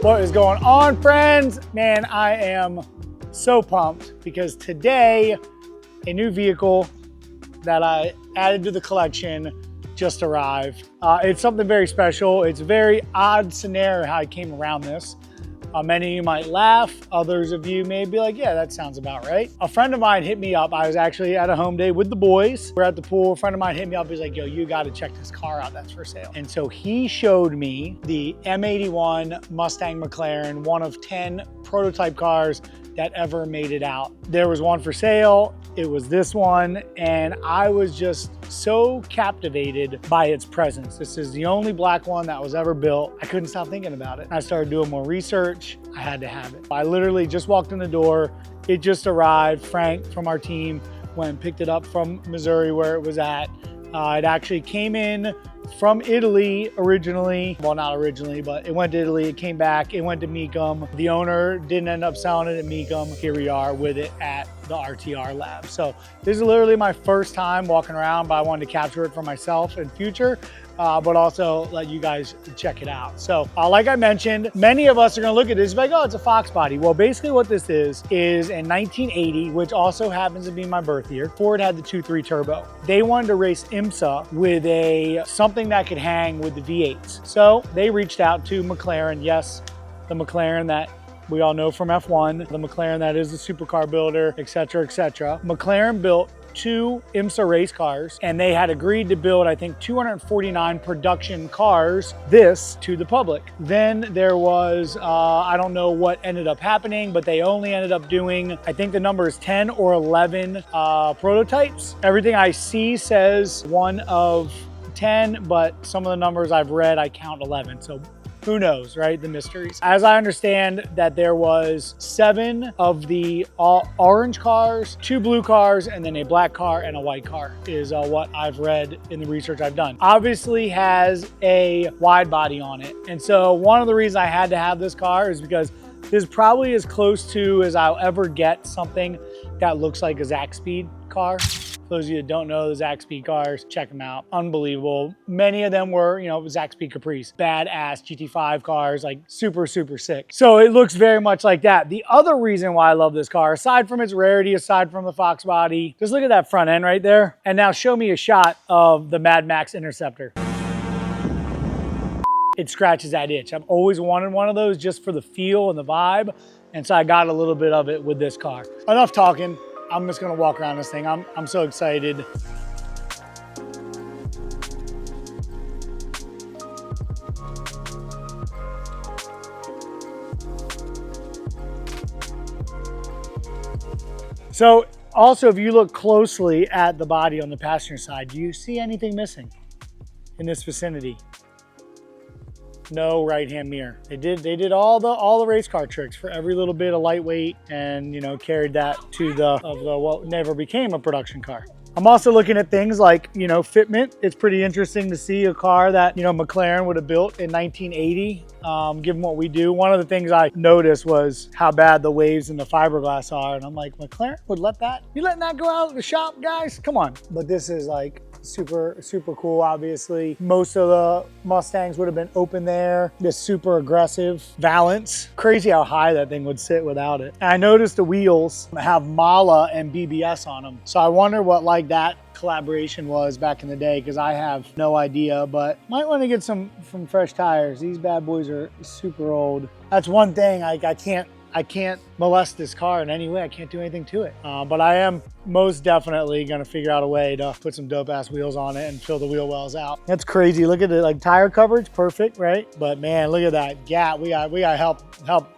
What is going on, friends? Man, I am so pumped because today a new vehicle that I added to the collection just arrived. It's something very special. It's a very odd scenario how I came around this. Many of you might laugh. Others of you may be like, yeah, that sounds about right. A friend of mine hit me up. I was actually at a home day with the boys. We're at the pool. A friend of mine hit me up. He's like, yo, you got to check this car out that's for sale. And so he showed me the M-81 Mustang McLaren, one of 10 prototype cars that ever made it out. There was one for sale. It was this one, and I was just so captivated by its presence. This is the only black one that was ever built. I couldn't stop thinking about it. I started doing more research. I had to have it. I literally just walked in the door. It just arrived. Frank from our team went and picked it up from Missouri where it was at. It actually came in from Italy originally. Well, not originally, but it went to Italy, it came back, it went to Mecum. The owner didn't end up selling it at Mecum. Here we are with it at the RTR lab. So this is literally my first time walking around, but I wanted to capture it for myself in future, but also let you guys check it out. So like I mentioned, many of us are gonna look at this like, oh, it's a Fox body. Well, basically what this is in 1980, which also happens to be my birth year, Ford had the 2.3 turbo. They wanted to race IMSA with something that could hang with the V8s. So they reached out to McLaren, yes, the McLaren that we all know from F1, the McLaren that is the supercar builder, et cetera, et cetera. McLaren built 2 IMSA race cars, and they had agreed to build, I think, 249 production cars, this to the public. Then there was, I don't know what ended up happening, but they only ended up doing, I think the number is 10 or 11 prototypes. Everything I see says 1 of 10, but some of the numbers I've read, I count 11. So who knows, right? The mysteries. As I understand that there was 7 of the orange cars, 2 blue cars, and then a black car and a white car is what I've read in the research I've done. Obviously has a wide body on it. And so one of the reasons I had to have this car is because this is probably as close to as I'll ever get something that looks like a Zaxby's car. For those of you that don't know the Zaxby's cars, check them out. Unbelievable. Many of them were, you know, Zaxby's Caprice. Badass GT5 cars, like super, super sick. So it looks very much like that. The other reason why I love this car, aside from its rarity, aside from the Fox body, just look at that front end right there. And now show me a shot of the Mad Max Interceptor. It scratches that itch. I've always wanted one of those just for the feel and the vibe. And so I got a little bit of it with this car. Enough talking. I'm just gonna walk around this thing. I'm so excited. So also, if you look closely at the body on the passenger side, do you see anything missing in this vicinity? No right-hand mirror. They did all the race car tricks for every little bit of lightweight, and you know, carried that to what never became a production car. I'm also looking at things like, you know, fitment. It's pretty interesting to see a car that, you know, McLaren would have built in 1980, given what we do. One of the things I noticed was how bad the waves in the fiberglass are, and I'm like, McLaren would let that? You letting that go out of the shop, guys? Come on. But this is like super, super cool, obviously. Most of the Mustangs would have been open there. This super aggressive valance. Crazy how high that thing would sit without it. And I noticed the wheels have Mala and BBS on them. So I wonder what like that collaboration was back in the day, because I have no idea, but might want to get some fresh tires. These bad boys are super old. That's one thing, I can't molest this car in any way. I can't do anything to it. But I am most definitely gonna figure out a way to put some dope ass wheels on it and fill the wheel wells out. That's crazy. Look at the like tire coverage, perfect, right? But man, look at that gap. We got help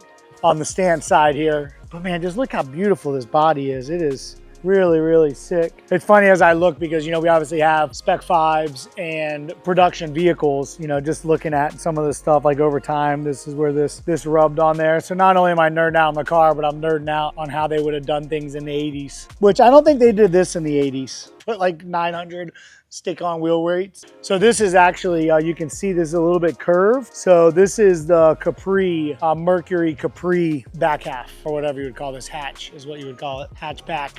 on the stand side here. But man, just look how beautiful this body is. It is really, really sick. It's funny as I look because, you know, we obviously have Spec 5s and production vehicles, you know, just looking at some of this stuff like over time, this is where this rubbed on there. So not only am I nerding out on the car, but I'm nerding out on how they would have done things in the 80s, which I don't think they did this in the 80s. Put like 900 stick-on wheel weights. So this is actually, you can see this is a little bit curved. So this is the Capri, Mercury Capri back half, or whatever you would call this, hatch is what you would call it, hatchback.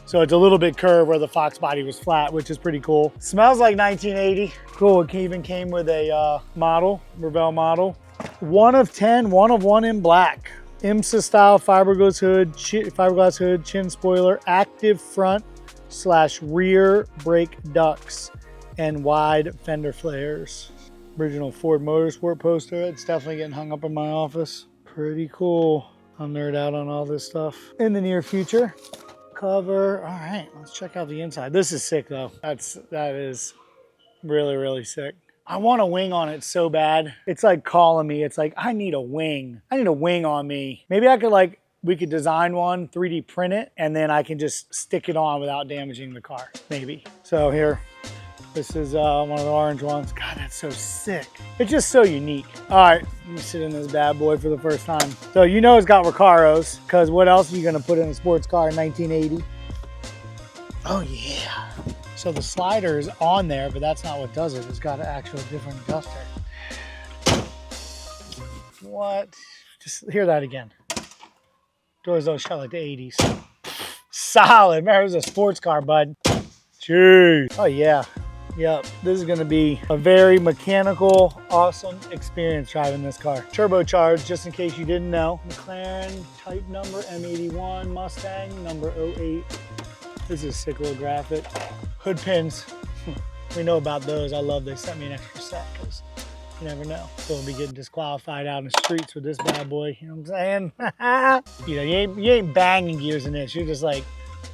So it's a little bit curved where the Fox body was flat, which is pretty cool. Smells like 1980. Cool, it even came with a model, Revell model. 1 of 10, 1 of 1 in black. IMSA style fiberglass hood, chin spoiler, active front / rear brake ducts, and wide fender flares. Original Ford Motorsport poster. It's definitely getting hung up in my office. Pretty cool. I'll nerd out on all this stuff in the near future. Cover. All right, let's check out the inside. This is sick though. That is really, really sick. I want a wing on it so bad. It's like calling me. It's like, I need a wing. I need a wing on me. Maybe I could we could design one, 3D print it, and then I can just stick it on without damaging the car, maybe. So here, this is one of the orange ones. God, that's so sick. It's just so unique. All right, let me sit in this bad boy for the first time. So you know it's got Recaros, because what else are you gonna put in a sports car in 1980? Oh yeah. So the slider is on there, but that's not what does it. It's got an actual different adjuster. What? Just hear that again. Doors don't shut like the 80s. Solid. Man, it was a sports car, bud. Jeez. Oh yeah. Yep. This is going to be a very mechanical, awesome experience driving this car. Turbocharged, just in case you didn't know. McLaren type number M-81 Mustang number 08. This is a sick little graphic. Hood pins, we know about those. I love they sent me an extra set because you never know. So we'll be getting disqualified out in the streets with this bad boy. You know what I'm saying? You know, you ain't banging gears in this. You're just like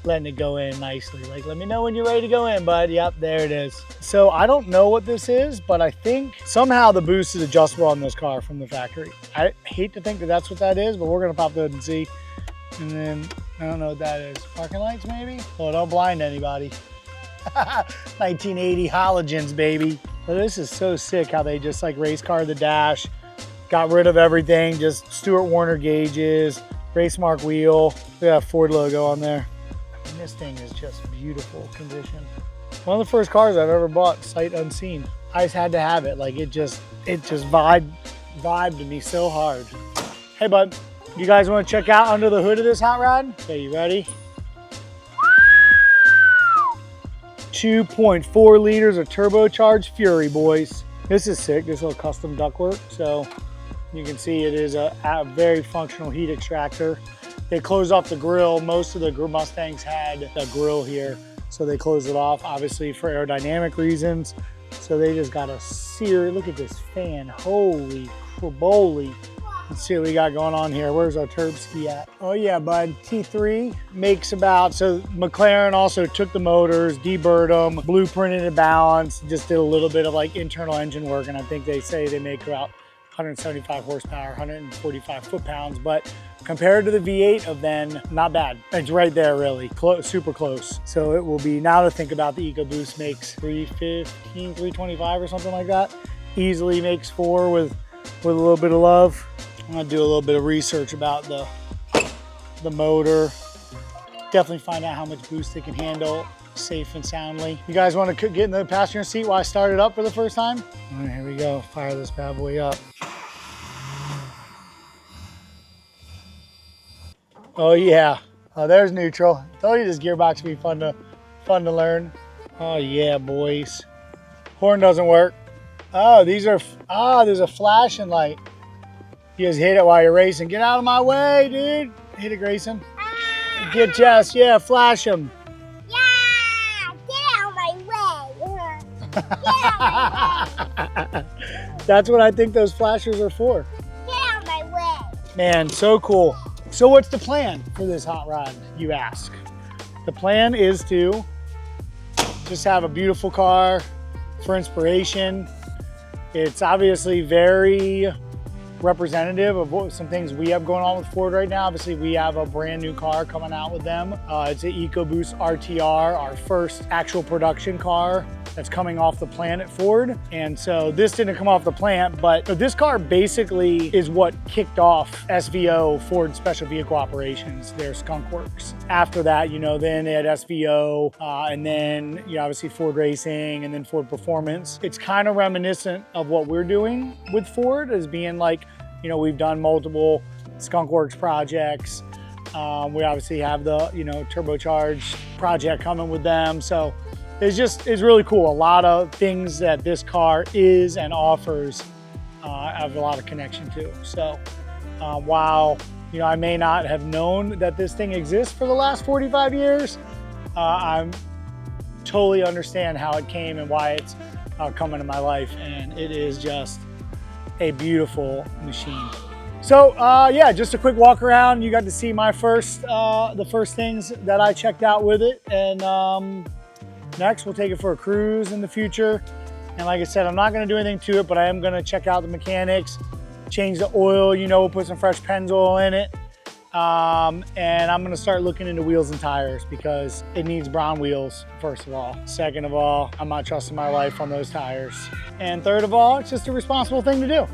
letting it go in nicely. Like, let me know when you're ready to go in, bud. Yep, there it is. So I don't know what this is, but I think somehow the boost is adjustable on this car from the factory. I hate to think that that's what that is, but we're gonna pop the hood and see. And then I don't know what that is. Parking lights maybe? Oh, don't blind anybody. 1980 halogens, baby. Well, this is so sick how they just like race car the dash, got rid of everything, just Stuart Warner gauges, race mark wheel. We got a Ford logo on there. I mean, this thing is just beautiful condition. One of the first cars I've ever bought sight unseen. I just had to have it. Like it just vibed to me so hard. Hey bud, you guys want to check out under the hood of this hot rod? Okay, you ready? 2.4 liters of turbocharged Fury, boys. This is sick, this little custom ductwork. So you can see it is a very functional heat extractor. They closed off the grill. Most of the Mustangs had a grill here, so they closed it off, obviously for aerodynamic reasons. So they just got a sear. Look at this fan, holy craboli. Let's see what we got going on here. Where's our turb ski at? Oh yeah, bud. T3 makes about, so McLaren also took the motors, deburred them, blueprinted and balanced, just did a little bit of like internal engine work, and I think they say they make about 175 horsepower, 145 foot-pounds, but compared to the V8 of then, not bad. It's right there really, super close. So it will be, now to think about the EcoBoost makes 315, 325 or something like that. Easily makes 4 with a little bit of love. I'm gonna do a little bit of research about the motor. Definitely find out how much boost it can handle safe and soundly. You guys want to get in the passenger seat while I start it up for the first time? All right, here we go. Fire this bad boy up. Oh yeah. Oh, there's neutral. I told you this gearbox would be fun to learn. Oh yeah, boys. Horn doesn't work. Oh, there's a flashing light. You just hit it while you're racing. Get out of my way, dude. Hit it, Grayson. Get Jess, yeah, flash him. Yeah, get out of my way. Get out of my way. That's what I think those flashers are for. Get out of my way. Man, so cool. So what's the plan for this hot rod, you ask? The plan is to just have a beautiful car for inspiration. It's obviously very representative of some things we have going on with Ford right now. Obviously, we have a brand new car coming out with them. It's an EcoBoost RTR, our first actual production car that's coming off the plant at Ford. And so this didn't come off the plant, but this car basically is what kicked off SVO, Ford Special Vehicle Operations, their skunk works. After that, you know, then they had SVO, and then, you know, obviously Ford Racing, and then Ford Performance. It's kind of reminiscent of what we're doing with Ford, as being like, you know, we've done multiple skunk works projects. We obviously have the, you know, turbocharged project coming with them. So it's really cool. A lot of things that this car is and offers have a lot of connection to. So while, you know, I may not have known that this thing exists for the last 45 years, I totally understand how it came and why it's come into my life. And it is just a beautiful machine. So yeah, just a quick walk around. You got to see my the first things that I checked out with it. And next we'll take it for a cruise in the future. And like I said, I'm not gonna do anything to it, but I am gonna check out the mechanics, change the oil, you know, we'll put some fresh Pennzoil in it. And I'm gonna start looking into wheels and tires because it needs brown wheels, first of all. Second of all, I'm not trusting my life on those tires. And third of all, it's just a responsible thing to do.